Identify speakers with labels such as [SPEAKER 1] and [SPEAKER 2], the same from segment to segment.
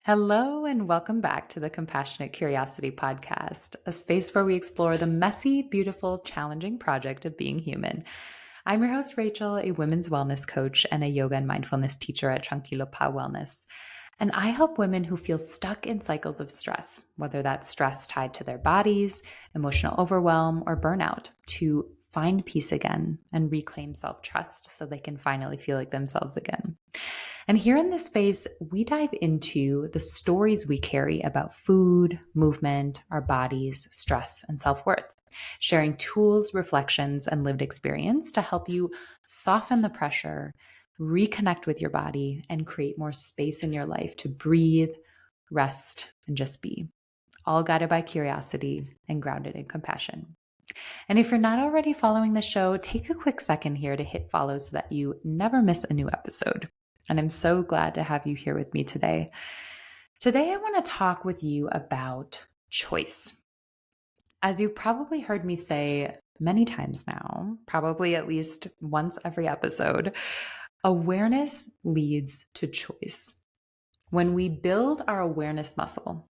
[SPEAKER 1] Hello, and welcome back to the Compassionate Curiosity Podcast, a space where we explore the messy, beautiful, challenging project of being human. I'm your host, Rachel, a women's wellness coach and a yoga and mindfulness teacher at Tranquilo Pa Wellness. And I help women who feel stuck in cycles of stress, whether that's stress tied to their bodies, emotional overwhelm, or burnout, to find peace again and reclaim self-trust so they can finally feel like themselves again. And here in this space, we dive into the stories we carry about food, movement, our bodies, stress, and self worth, sharing tools, reflections, and lived experience to help you soften the pressure, reconnect with your body, and create more space in your life to breathe, rest, and just be. All guided by curiosity and grounded in compassion. And if you're not already following the show, take a quick second here to hit follow so that you never miss a new episode. And I'm so glad to have you here with me today. Today, I want to talk with you about choice. As you've probably heard me say many times now, probably at least once every episode, awareness leads to choice. When we build our awareness muscle,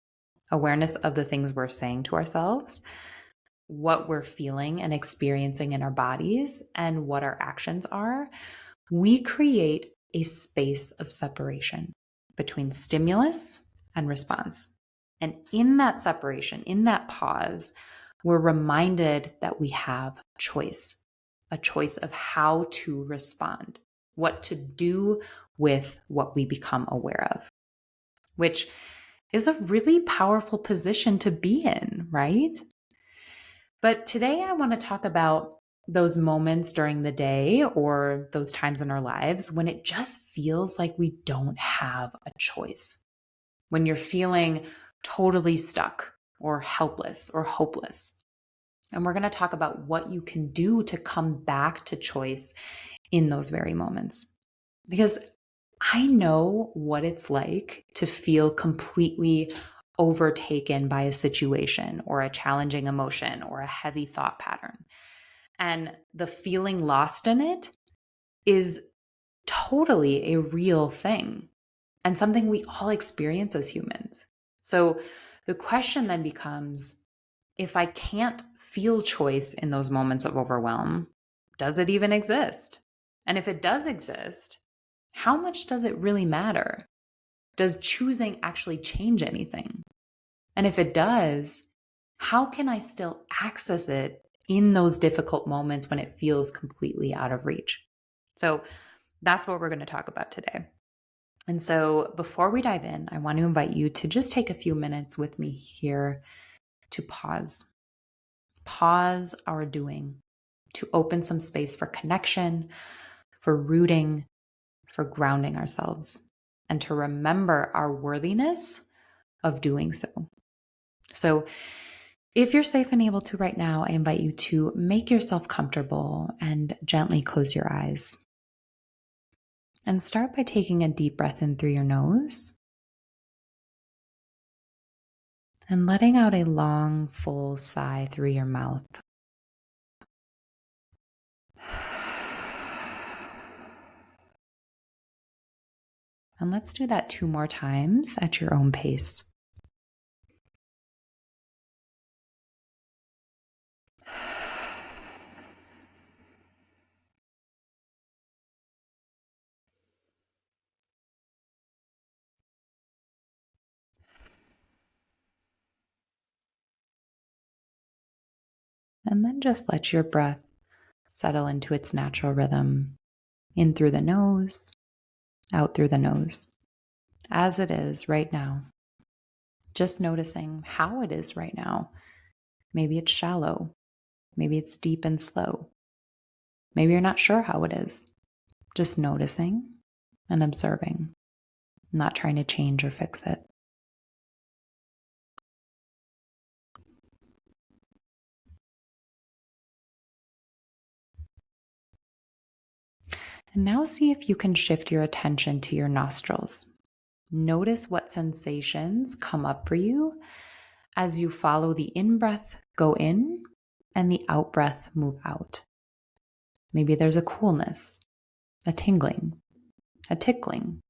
[SPEAKER 1] awareness of the things we're saying to ourselves, what we're feeling and experiencing in our bodies, and what our actions are, we create a space of separation between stimulus and response. And in that separation, in that pause, we're reminded that we have choice, a choice of how to respond, what to do with what we become aware of, which is a really powerful position to be in, right? But today I want to talk about those moments during the day or those times in our lives when it just feels like we don't have a choice. When you're feeling totally stuck or helpless or hopeless. And we're going to talk about what you can do to come back to choice in those very moments. Because I know what it's like to feel completely overtaken by a situation or a challenging emotion or a heavy thought pattern. And the feeling lost in it is totally a real thing and something we all experience as humans. So the question then becomes, if I can't feel choice in those moments of overwhelm, does it even exist? And if it does exist, how much does it really matter? Does choosing actually change anything? And if it does, how can I still access it in those difficult moments when it feels completely out of reach? So that's what we're going to talk about today. And so before we dive in, I want to invite you to just take a few minutes with me here to pause. Pause our doing, to open some space for connection, for rooting, for grounding ourselves, and to remember our worthiness of doing so. So if you're safe and able to right now, I invite you to make yourself comfortable and gently close your eyes. And start by taking a deep breath in through your nose and letting out a long, full sigh through your mouth. And let's do that 2 more times at your own pace. And then just let your breath settle into its natural rhythm, in through the nose, out through the nose, as it is right now. Just noticing how it is right now. Maybe it's shallow. Maybe it's deep and slow. Maybe you're not sure how it is. Just noticing and observing, not trying to change or fix it. And now see if you can shift your attention to your nostrils. Notice what sensations come up for you as you follow the in-breath go in and the out-breath move out. Maybe there's a coolness, a tingling, a tickling.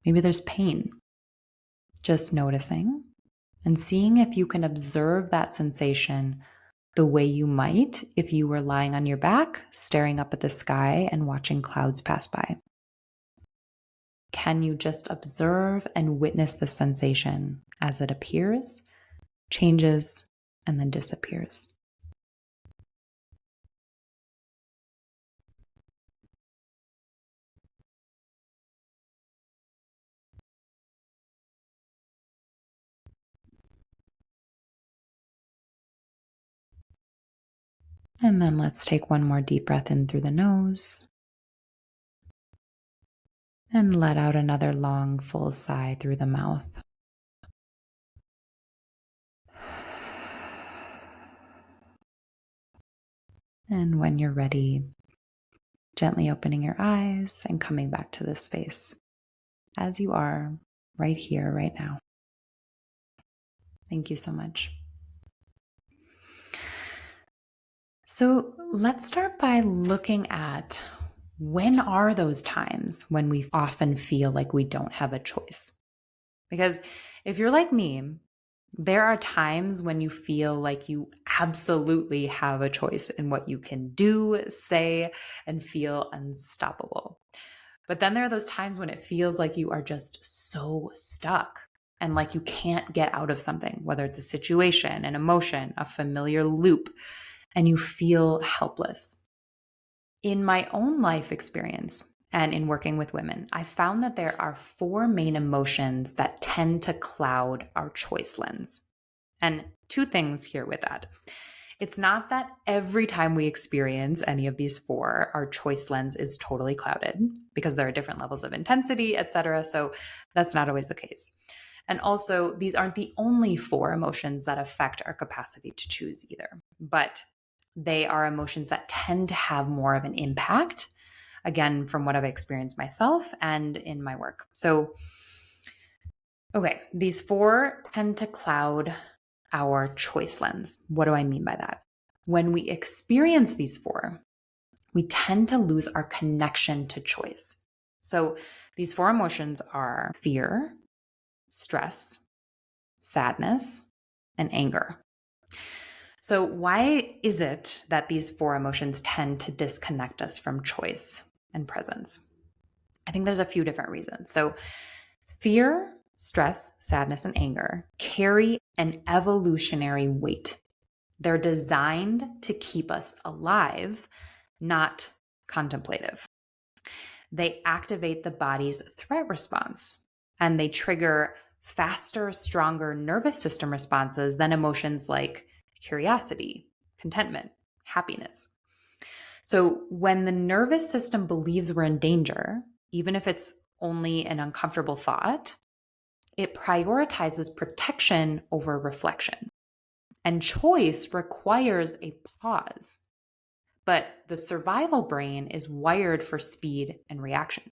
[SPEAKER 1] Maybe there's pain, Just noticing and seeing if you can observe that sensation the way you might if you were lying on your back, staring up at the sky and watching clouds pass by. Can you just observe and witness the sensation as it appears, changes, and then disappears? And then let's take one more deep breath in through the nose and let out another long, full sigh through the mouth. And when you're ready, gently opening your eyes and coming back to this space as you are right here, right now. Thank you so much. So let's start by looking at when are those times when we often feel like we don't have a choice? Because if you're like me, there are times when you feel like you absolutely have a choice in what you can do, say, and feel unstoppable. But then there are those times when it feels like you are just so stuck and like you can't get out of something, whether it's a situation, an emotion, a familiar loop, and you feel helpless. In my own life experience and in working with women, I found that there are 4 main emotions that tend to cloud our choice lens. And 2 things here with that. It's not that every time we experience any of these 4, our choice lens is totally clouded, because there are different levels of intensity, etc. So that's not always the case. And also, these aren't the only 4 emotions that affect our capacity to choose either, but they are emotions that tend to have more of an impact, again, from what I've experienced myself and in my work. So, okay, these 4 tend to cloud our choice lens. What do I mean by that? When we experience these 4, we tend to lose our connection to choice. So these 4 emotions are fear, stress, sadness, and anger. So why is it that these 4 emotions tend to disconnect us from choice and presence? I think there's a few different reasons. So fear, stress, sadness, and anger carry an evolutionary weight. They're designed to keep us alive, not contemplative. They activate the body's threat response, and they trigger faster, stronger nervous system responses than emotions like curiosity, contentment, happiness. So when the nervous system believes we're in danger, even if it's only an uncomfortable thought, it prioritizes protection over reflection. And choice requires a pause. But the survival brain is wired for speed and reaction.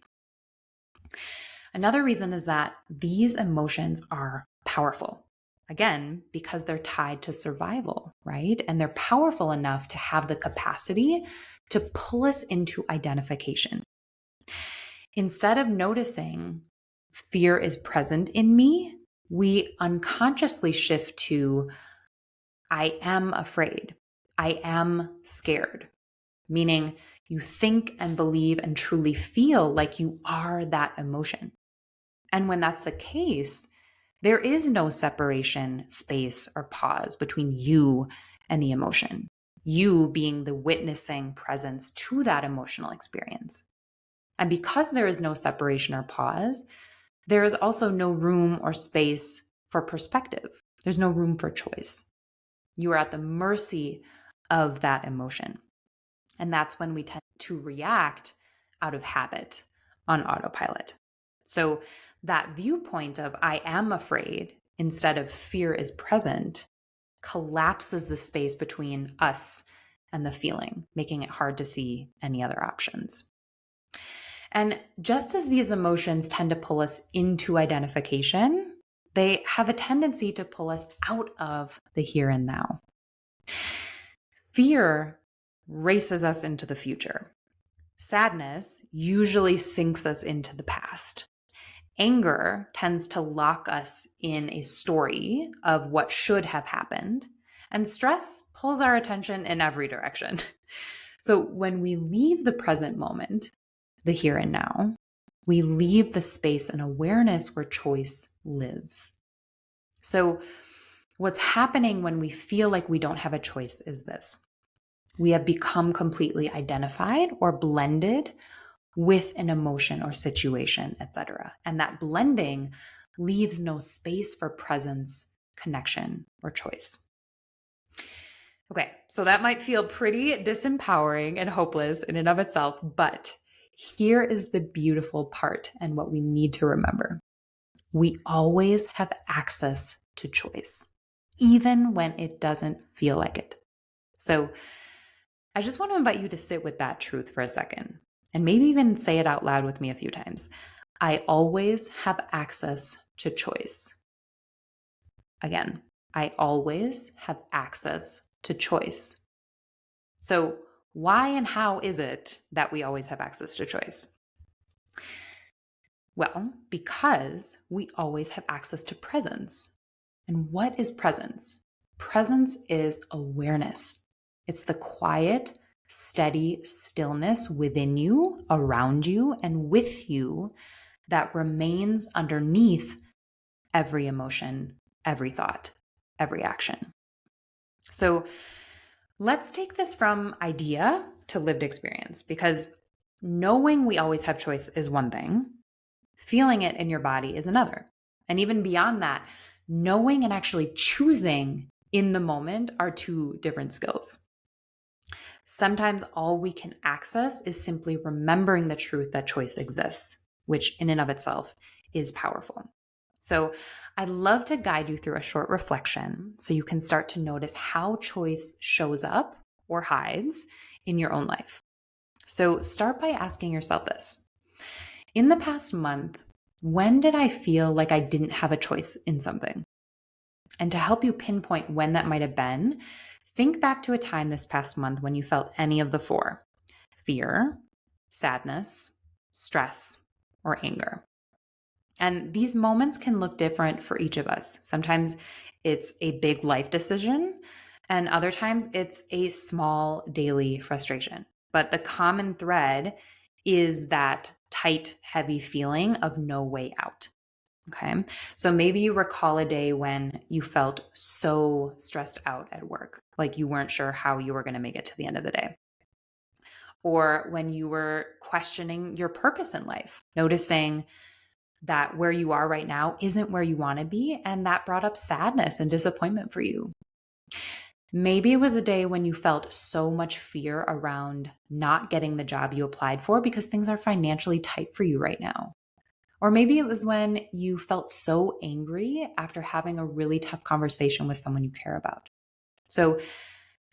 [SPEAKER 1] Another reason is that these emotions are powerful. Again, because they're tied to survival, right? And they're powerful enough to have the capacity to pull us into identification. Instead of noticing fear is present in me, we unconsciously shift to I am afraid. I am scared. Meaning you think and believe and truly feel like you are that emotion. And when that's the case, there is no separation, space, or pause between you and the emotion. You being the witnessing presence to that emotional experience. And because there is no separation or pause, there is also no room or space for perspective. There's no room for choice. You are at the mercy of that emotion. And that's when we tend to react out of habit on autopilot. So that viewpoint of I am afraid instead of fear is present collapses the space between us and the feeling, making it hard to see any other options. And just as these emotions tend to pull us into identification, they have a tendency to pull us out of the here and now. Fear races us into the future. Sadness usually sinks us into the past. Anger tends to lock us in a story of what should have happened, and stress pulls our attention in every direction. So when we leave the present moment, the here and now, we leave the space and awareness where choice lives. So what's happening when we feel like we don't have a choice is this. We have become completely identified or blended with an emotion or situation, etc. And that blending leaves no space for presence, connection, or choice. Okay, so that might feel pretty disempowering and hopeless in and of itself, but here is the beautiful part and what we need to remember. We always have access to choice, even when it doesn't feel like it. So I just want to invite you to sit with that truth for a second and maybe even say it out loud with me a few times. I always have access to choice. Again, I always have access to choice. So why and how is it that we always have access to choice? Well, because we always have access to presence. And what is presence? Presence is awareness. It's the quiet, steady stillness within you, around you, and with you that remains underneath every emotion, every thought, every action. So let's take this from idea to lived experience, because knowing we always have choice is one thing, feeling it in your body is another. And even beyond that, knowing and actually choosing in the moment are two different skills. Sometimes all we can access is simply remembering the truth that choice exists, which in and of itself is powerful. So I'd love to guide you through a short reflection so you can start to notice how choice shows up or hides in your own life. So start by asking yourself this. In the past month, when did I feel like I didn't have a choice in something? And to help you pinpoint when that might have been, think back to a time this past month when you felt any of the four: fear, sadness, stress, or anger. And these moments can look different for each of us. Sometimes it's a big life decision, and other times it's a small daily frustration. But the common thread is that tight, heavy feeling of no way out. Okay. So maybe you recall a day when you felt so stressed out at work, like you weren't sure how you were going to make it to the end of the day. Or when you were questioning your purpose in life, noticing that where you are right now isn't where you want to be, and that brought up sadness and disappointment for you. Maybe it was a day when you felt so much fear around not getting the job you applied for because things are financially tight for you right now. Or maybe it was when you felt so angry after having a really tough conversation with someone you care about. So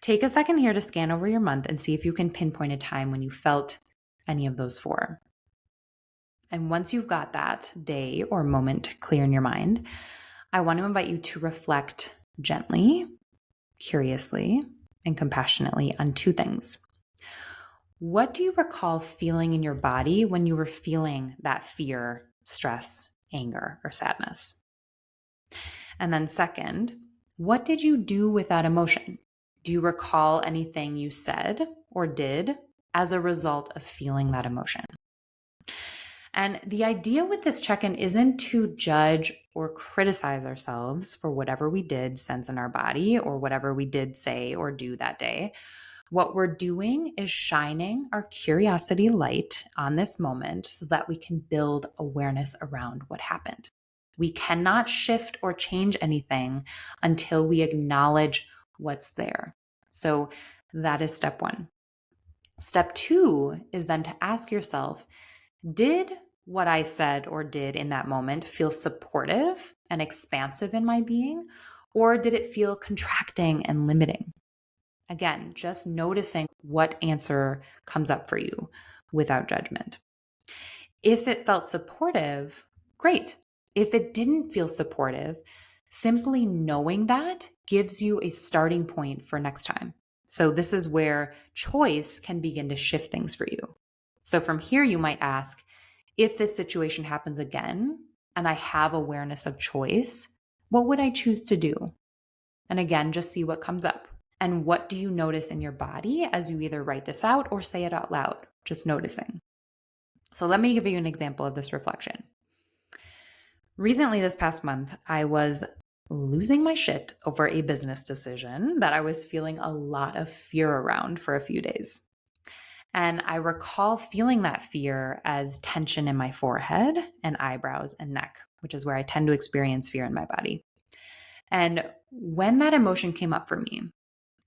[SPEAKER 1] take a second here to scan over your month and see if you can pinpoint a time when you felt any of those four. And once you've got that day or moment clear in your mind, I want to invite you to reflect gently, curiously, and compassionately on two things. What do you recall feeling in your body when you were feeling that fear, stress, anger, or sadness? And then second, what did you do with that emotion? Do you recall anything you said or did as a result of feeling that emotion? And the idea with this check-in isn't to judge or criticize ourselves for whatever we did sense in our body or whatever we did say or do that day. What we're doing is shining our curiosity light on this moment so that we can build awareness around what happened. We cannot shift or change anything until we acknowledge what's there. So that is step one. Step two is then to ask yourself, did what I said or did in that moment feel supportive and expansive in my being, or did it feel contracting and limiting? Again, just noticing what answer comes up for you without judgment. If it felt supportive, great. If it didn't feel supportive, simply knowing that gives you a starting point for next time. So this is where choice can begin to shift things for you. So from here, you might ask, if this situation happens again, and I have awareness of choice, what would I choose to do? And again, just see what comes up. And what do you notice in your body as you either write this out or say it out loud? Just noticing. So let me give you an example of this reflection. Recently, this past month, I was losing my shit over a business decision that I was feeling a lot of fear around for a few days. And I recall feeling that fear as tension in my forehead and eyebrows and neck, which is where I tend to experience fear in my body. And when that emotion came up for me,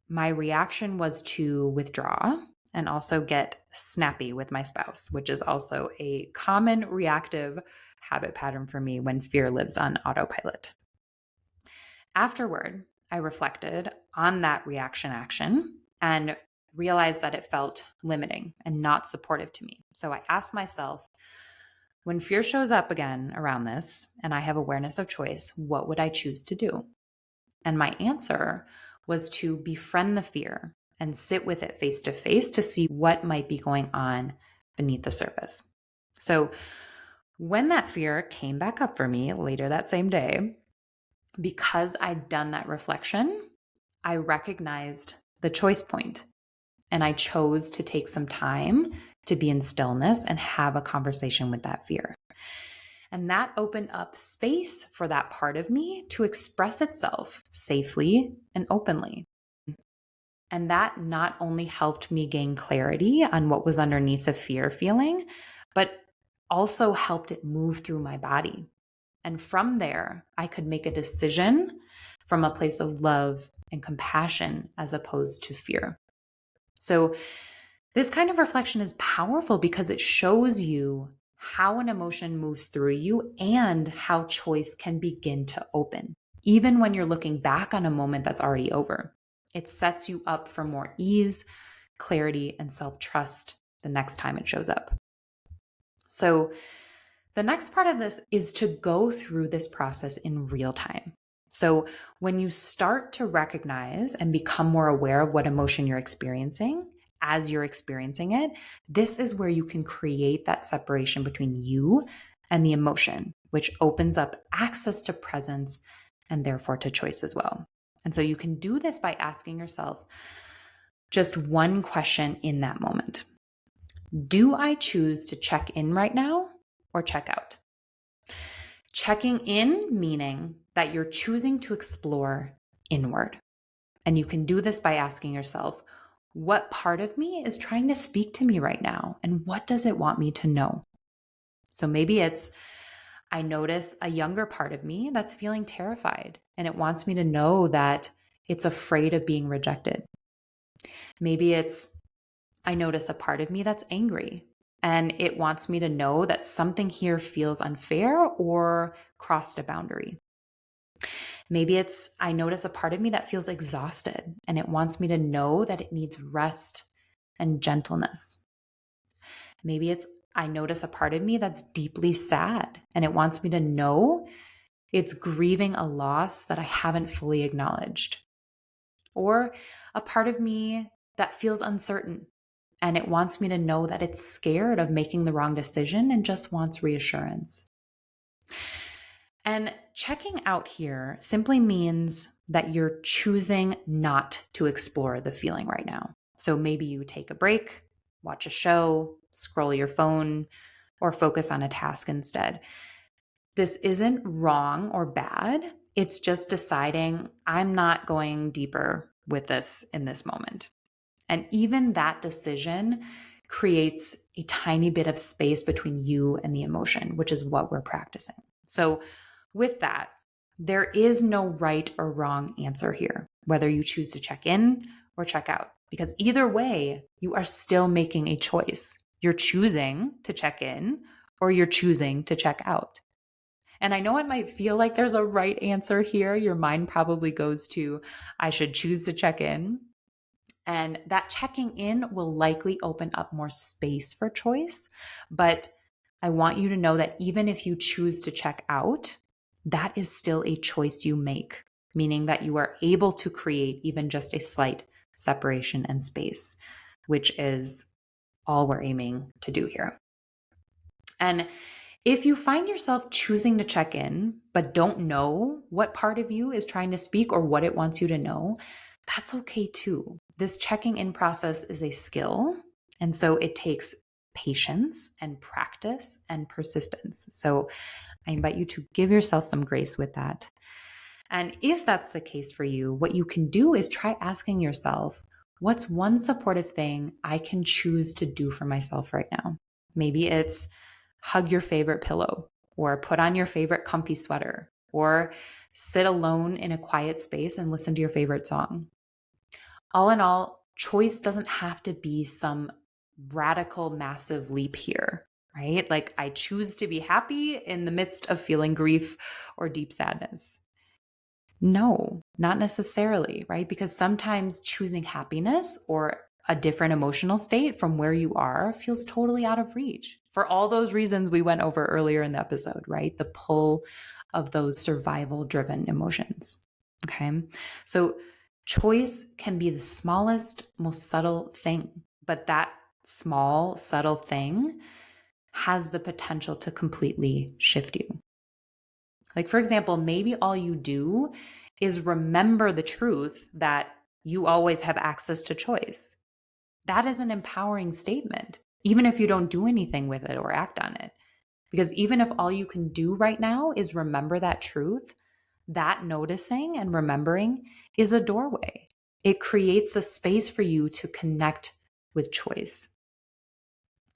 [SPEAKER 1] my reaction was to withdraw and also get snappy with my spouse, which is also a common reactive habit pattern for me when fear lives on autopilot. Afterward, I reflected on that reaction action and realized that it felt limiting and not supportive to me. So I asked myself, when fear shows up again around this and I have awareness of choice, what would I choose to do? And my answer was to befriend the fear and sit with it face to face to see what might be going on beneath the surface. So when that fear came back up for me later that same day, because I'd done that reflection, I recognized the choice point and I chose to take some time to be in stillness and have a conversation with that fear. And that opened up space for that part of me to express itself safely and openly. And that not only helped me gain clarity on what was underneath the fear feeling, but also helped it move through my body. And from there, I could make a decision from a place of love and compassion as opposed to fear. So, this kind of reflection is powerful because it shows you how an emotion moves through you and how choice can begin to open, even when you're looking back on a moment that's already over. It sets you up for more ease, clarity, and self-trust the next time it shows up. So, the next part of this is to go through this process in real time. So, when you start to recognize and become more aware of what emotion you're experiencing as you're experiencing it, this is where you can create that separation between you and the emotion, which opens up access to presence and therefore to choice as well. And so you can do this by asking yourself just one question in that moment. Do I choose to check in right now or check out? Checking in, meaning that you're choosing to explore inward. And you can do this by asking yourself, what part of me is trying to speak to me right now? And what does it want me to know? So maybe it's, I notice a younger part of me that's feeling terrified and it wants me to know that it's afraid of being rejected. Maybe it's, I notice a part of me that's angry and it wants me to know that something here feels unfair or crossed a boundary. Maybe it's, I notice a part of me that feels exhausted and it wants me to know that it needs rest and gentleness. Maybe it's, I notice a part of me that's deeply sad and it wants me to know it's grieving a loss that I haven't fully acknowledged. Or a part of me that feels uncertain and it wants me to know that it's scared of making the wrong decision and just wants reassurance. And checking out here simply means that you're choosing not to explore the feeling right now. So maybe you take a break, watch a show, scroll your phone, or focus on a task instead. This isn't wrong or bad. It's just deciding I'm not going deeper with this in this moment. And even that decision creates a tiny bit of space between you and the emotion, which is what we're practicing. So with that, there is no right or wrong answer here, whether you choose to check in or check out, because either way, you are still making a choice. You're choosing to check in or you're choosing to check out. And I know it might feel like there's a right answer here. Your mind probably goes to, I should choose to check in. And that checking in will likely open up more space for choice. But I want you to know that even if you choose to check out, that is still a choice you make, meaning that you are able to create even just a slight separation and space, which is all we're aiming to do here. And If you find yourself choosing to check in, but don't know what part of you is trying to speak or what it wants you to know, that's okay too. This checking in process is a skill. And so it takes patience and practice and persistence. So I invite you to give yourself some grace with that. And if that's the case for you, what you can do is try asking yourself, what's one supportive thing I can choose to do for myself right now? Maybe it's hug your favorite pillow, or put on your favorite comfy sweater, or sit alone in a quiet space and listen to your favorite song. All in all, choice doesn't have to be some radical, massive leap here, right? Like I choose to be happy in the midst of feeling grief or deep sadness. No, not necessarily, right? Because sometimes choosing happiness or a different emotional state from where you are feels totally out of reach for all those reasons we went over earlier in the episode, right? The pull of those survival driven emotions. Okay. So choice can be the smallest, most subtle thing, but that small, subtle thing has the potential to completely shift you. Like, for example, maybe all you do is remember the truth that you always have access to choice. That is an empowering statement, even if you don't do anything with it or act on it. Because even if all you can do right now is remember that truth, that noticing and remembering is a doorway. It creates the space for you to connect with choice.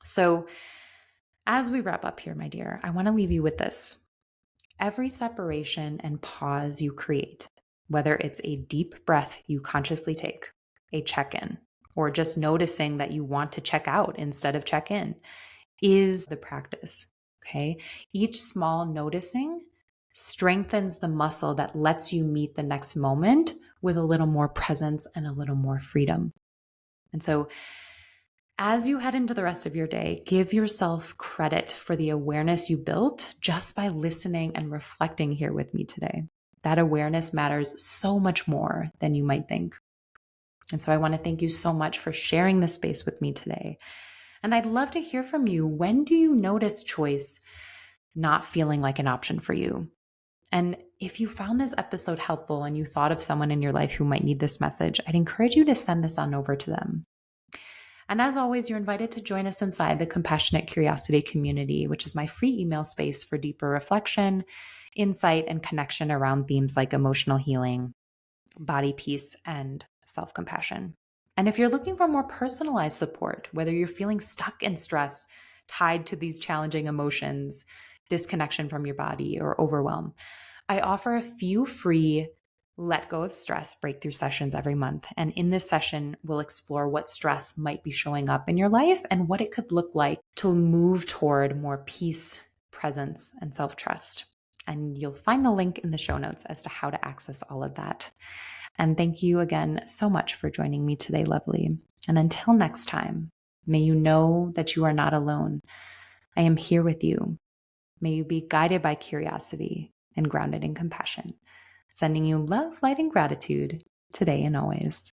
[SPEAKER 1] So, as we wrap up here, my dear, I want to leave you with this. Every separation and pause you create, whether it's a deep breath you consciously take, a check in, or just noticing that you want to check out instead of check in, is the practice. Okay. Each small noticing strengthens the muscle that lets you meet the next moment with a little more presence and a little more freedom. And so, as you head into the rest of your day, give yourself credit for the awareness you built just by listening and reflecting here with me today. That awareness matters so much more than you might think. And so I want to thank you so much for sharing this space with me today. And I'd love to hear from you. When do you notice choice not feeling like an option for you? And if you found this episode helpful and you thought of someone in your life who might need this message, I'd encourage you to send this on over to them. And as always, you're invited to join us inside the Compassionate Curiosity community, which is my free email space for deeper reflection, insight, and connection around themes like emotional healing, body peace, and self-compassion. And if you're looking for more personalized support, whether you're feeling stuck in stress tied to these challenging emotions, disconnection from your body, or overwhelm, I offer a few free let go of stress breakthrough sessions every month. And in this session, we'll explore what stress might be showing up in your life and what it could look like to move toward more peace, presence, and self-trust. And you'll find the link in the show notes as to how to access all of that. And thank you again so much for joining me today, lovely. And until next time, may you know that you are not alone. I am here with you. May you be guided by curiosity and grounded in compassion. Sending you love, light, and gratitude today and always.